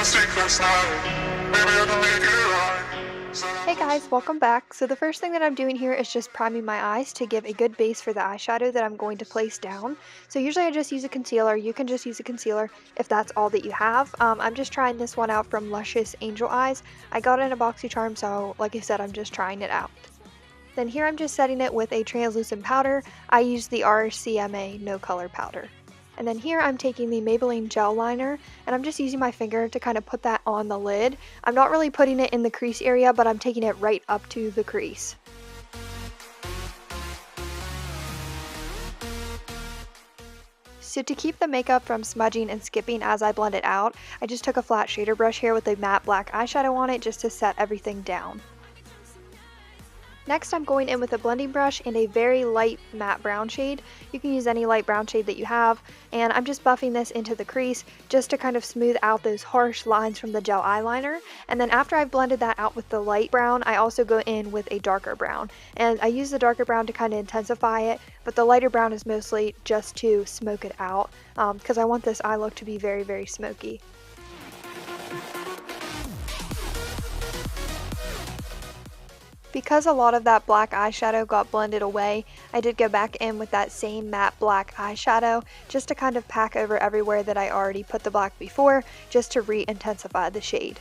Hey guys, welcome back. So the first thing that I'm doing here is just priming my eyes to give a good base for the eyeshadow that I'm going to place down. So usually I just use a concealer. You can just use a concealer if that's all that you have. I'm just trying this one out from Luscious Angel Eyes. I got it in a BoxyCharm, so like I said, I'm just trying it out. Then here I'm just setting it with a translucent powder. I use the RCMA No Color Powder. And then here I'm taking the Maybelline Gel Liner, and I'm just using my finger to kind of put that on the lid. I'm not really putting it in the crease area, but I'm taking it right up to the crease. So to keep the makeup from smudging and skipping as I blend it out, I just took a flat shader brush here with a matte black eyeshadow on it just to set everything down. Next I'm going in with a blending brush and a very light matte brown shade. You can use any light brown shade that you have, and I'm just buffing this into the crease just to kind of smooth out those harsh lines from the gel eyeliner. And then after I've blended that out with the light brown, I also go in with a darker brown. And I use the darker brown to kind of intensify it, but the lighter brown is mostly just to smoke it out because I want this eye look to be very, very smoky. Because a lot of that black eyeshadow got blended away, I did go back in with that same matte black eyeshadow just to kind of pack over everywhere that I already put the black before, just to re-intensify the shade.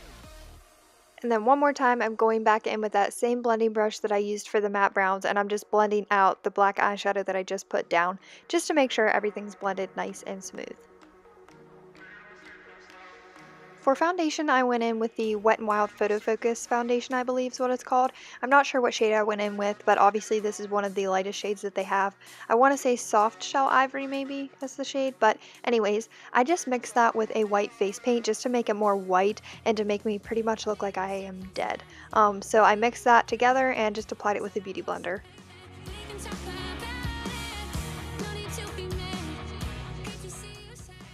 And then one more time I'm going back in with that same blending brush that I used for the matte browns, and I'm just blending out the black eyeshadow that I just put down just to make sure everything's blended nice and smooth. For foundation, I went in with the Wet n Wild Photo Focus foundation, I believe is what it's called. I'm not sure what shade I went in with, but obviously this is one of the lightest shades that they have. I want to say Soft Shell Ivory maybe is the shade, but anyways, I just mixed that with a white face paint just to make it more white and to make me pretty much look like I am dead. So I mixed that together and just applied it with a beauty blender.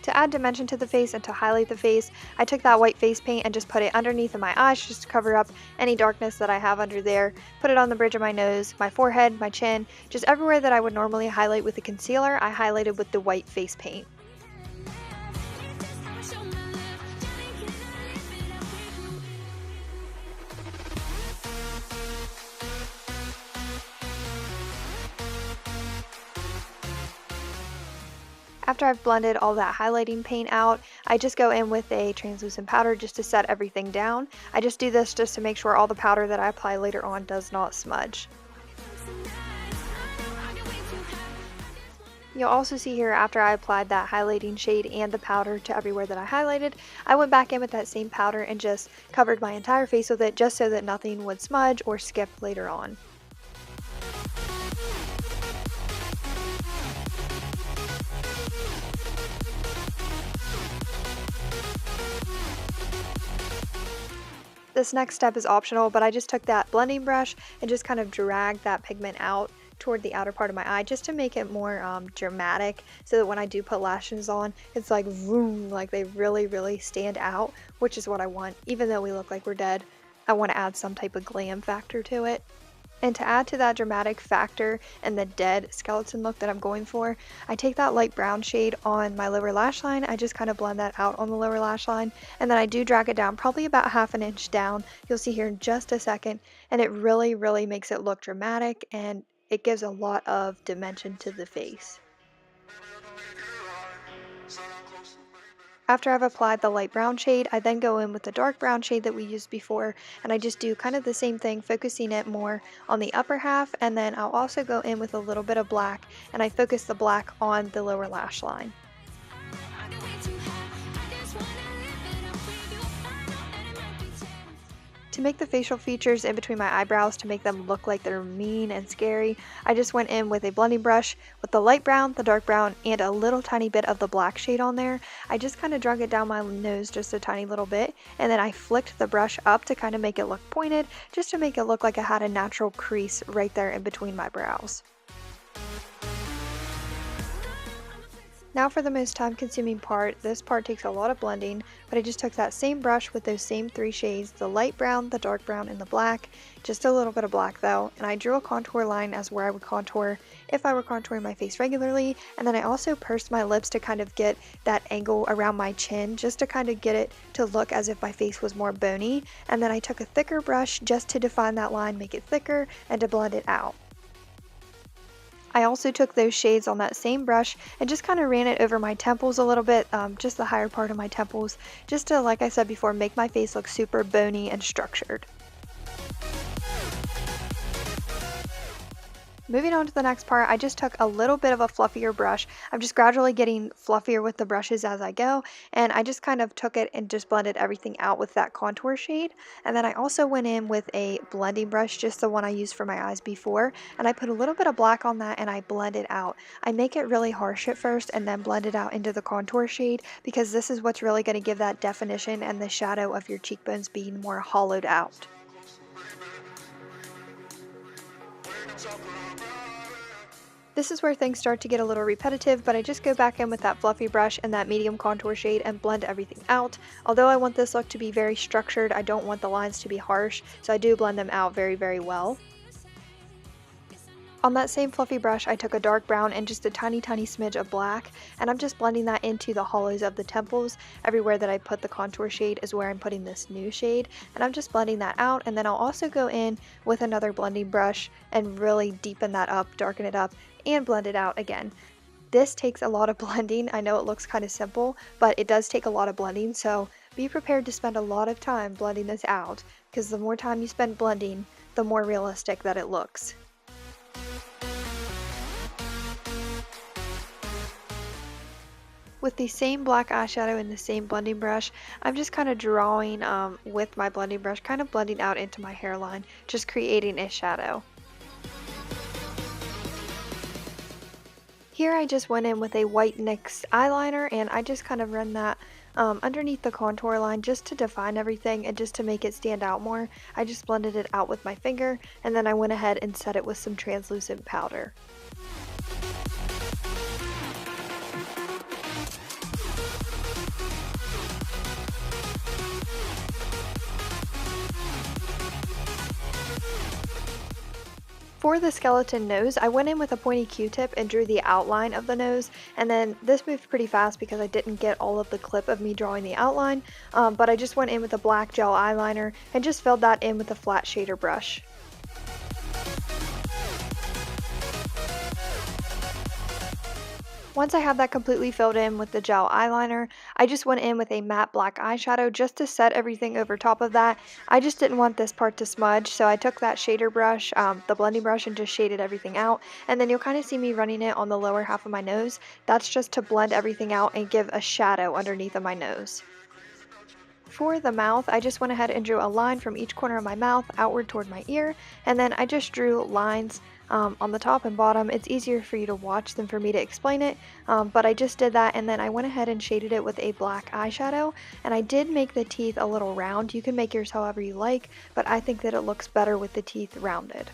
To add dimension to the face and to highlight the face, I took that white face paint and just put it underneath of my eyes just to cover up any darkness that I have under there. Put it on the bridge of my nose, my forehead, my chin, just everywhere that I would normally highlight with a concealer, I highlighted with the white face paint. After I've blended all that highlighting paint out, I just go in with a translucent powder just to set everything down. I just do this just to make sure all the powder that I apply later on does not smudge. You'll also see here after I applied that highlighting shade and the powder to everywhere that I highlighted, I went back in with that same powder and just covered my entire face with it just so that nothing would smudge or skip later on. This next step is optional, but I just took that blending brush and just kind of dragged that pigment out toward the outer part of my eye just to make it more dramatic, so that when I do put lashes on, it's like vroom, like they really, really stand out, which is what I want. Even though we look like we're dead, I want to add some type of glam factor to it. And to add to that dramatic factor and the dead skeleton look that I'm going for, I take that light brown shade on my lower lash line. I just kind of blend that out on the lower lash line, and then I do drag it down probably about ½ an inch down. You'll see here in just a second, and it really, really makes it look dramatic, and it gives a lot of dimension to the face. After I've applied the light brown shade, I then go in with the dark brown shade that we used before, and I just do kind of the same thing, focusing it more on the upper half, and then I'll also go in with a little bit of black, and I focus the black on the lower lash line. To make the facial features in between my eyebrows to make them look like they're mean and scary, I just went in with a blending brush with the light brown, the dark brown, and a little tiny bit of the black shade on there. I just kind of drug it down my nose just a tiny little bit, and then I flicked the brush up to kind of make it look pointed, just to make it look like I had a natural crease right there in between my brows. Now for the most time consuming part, this part takes a lot of blending, but I just took that same brush with those same three shades, the light brown, the dark brown, and the black, just a little bit of black though, and I drew a contour line as where I would contour if I were contouring my face regularly, and then I also pursed my lips to kind of get that angle around my chin, just to kind of get it to look as if my face was more bony, and then I took a thicker brush just to define that line, make it thicker, and to blend it out. I also took those shades on that same brush and just kind of ran it over my temples a little bit, just the higher part of my temples, just to, like I said before, make my face look super bony and structured. Moving on to the next part, I just took a little bit of a fluffier brush. I'm just gradually getting fluffier with the brushes as I go, and I just kind of took it and just blended everything out with that contour shade. And then I also went in with a blending brush, just the one I used for my eyes before, and I put a little bit of black on that and I blend it out. I make it really harsh at first and then blend it out into the contour shade because this is what's really going to give that definition and the shadow of your cheekbones being more hollowed out. This is where things start to get a little repetitive, but I just go back in with that fluffy brush and that medium contour shade and blend everything out. Although I want this look to be very structured, I don't want the lines to be harsh, so I do blend them out very, very well. On that same fluffy brush, I took a dark brown and just a tiny, tiny smidge of black, and I'm just blending that into the hollows of the temples. Everywhere that I put the contour shade is where I'm putting this new shade, and I'm just blending that out, and then I'll also go in with another blending brush and really deepen that up, darken it up, and blend it out again. This takes a lot of blending. I know it looks kind of simple, but it does take a lot of blending, so be prepared to spend a lot of time blending this out, because the more time you spend blending, the more realistic that it looks. With the same black eyeshadow and the same blending brush, I'm just kind of drawing with my blending brush, kind of blending out into my hairline, just creating a shadow. Here I just went in with a white NYX eyeliner and I just kind of run that underneath the contour line just to define everything and just to make it stand out more. I just blended it out with my finger and then I went ahead and set it with some translucent powder. For the skeleton nose, I went in with a pointy Q-tip and drew the outline of the nose, and then this moved pretty fast because I didn't get all of the clip of me drawing the outline, but I just went in with a black gel eyeliner and just filled that in with a flat shader brush. Once I have that completely filled in with the gel eyeliner, I just went in with a matte black eyeshadow just to set everything over top of that. I just didn't want this part to smudge, so I took that shader brush, the blending brush, and just shaded everything out. And then you'll kind of see me running it on the lower half of my nose. That's just to blend everything out and give a shadow underneath of my nose. For the mouth, I just went ahead and drew a line from each corner of my mouth outward toward my ear, and then I just drew lines on the top and bottom. It's easier for you to watch than for me to explain it, but I just did that, and then I went ahead and shaded it with a black eyeshadow, and I did make the teeth a little round. You can make yours however you like, but I think that it looks better with the teeth rounded.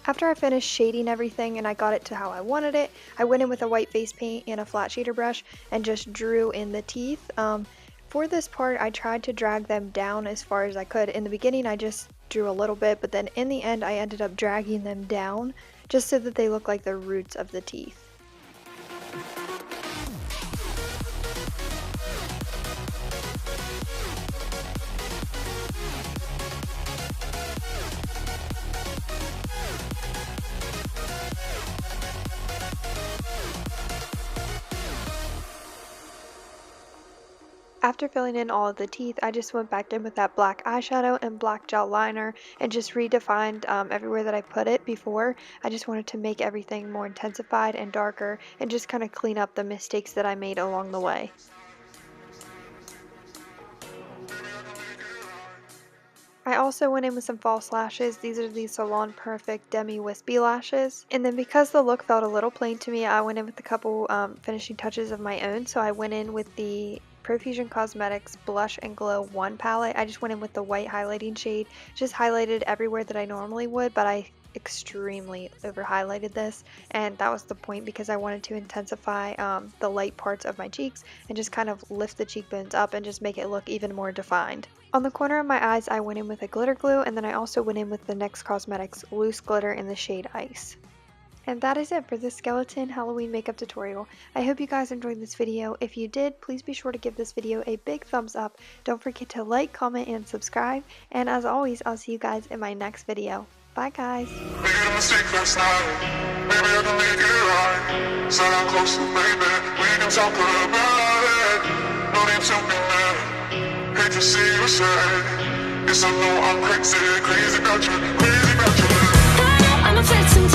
After I finished shading everything and I got it to how I wanted it, I went in with a white face paint and a flat shader brush and just drew in the teeth. For this part, I tried to drag them down as far as I could. In the beginning, I just drew a little bit, but then in the end, I ended up dragging them down just so that they look like the roots of the teeth. After filling in all of the teeth, I just went back in with that black eyeshadow and black gel liner and just redefined everywhere that I put it before. I just wanted to make everything more intensified and darker and just kind of clean up the mistakes that I made along the way. I also went in with some false lashes. These are the Salon Perfect Demi Wispy lashes. And then because the look felt a little plain to me, I went in with a couple finishing touches of my own. So I went in with the Profusion Cosmetics Blush and Glow 1 palette. I just went in with the white highlighting shade. Just highlighted everywhere that I normally would, but I extremely over highlighted this, and that was the point because I wanted to intensify the light parts of my cheeks and just kind of lift the cheekbones up and just make it look even more defined. On the corner of my eyes, I went in with a glitter glue, and then I also went in with the NYX Cosmetics Loose Glitter in the shade Ice. And that is it for this skeleton Halloween makeup tutorial. I hope you guys enjoyed this video. If you did, please be sure to give this video a big thumbs up. Don't forget to like, comment, and subscribe. And as always, I'll see you guys in my next video. Bye guys. Made a mistake last night. Maybe I can make it right. Sit down closer, baby. We can talk about it. No need to be mad. Hate to see you sad. Yes, I know I'm crazy, crazy about you, crazy about you. I'm a flirt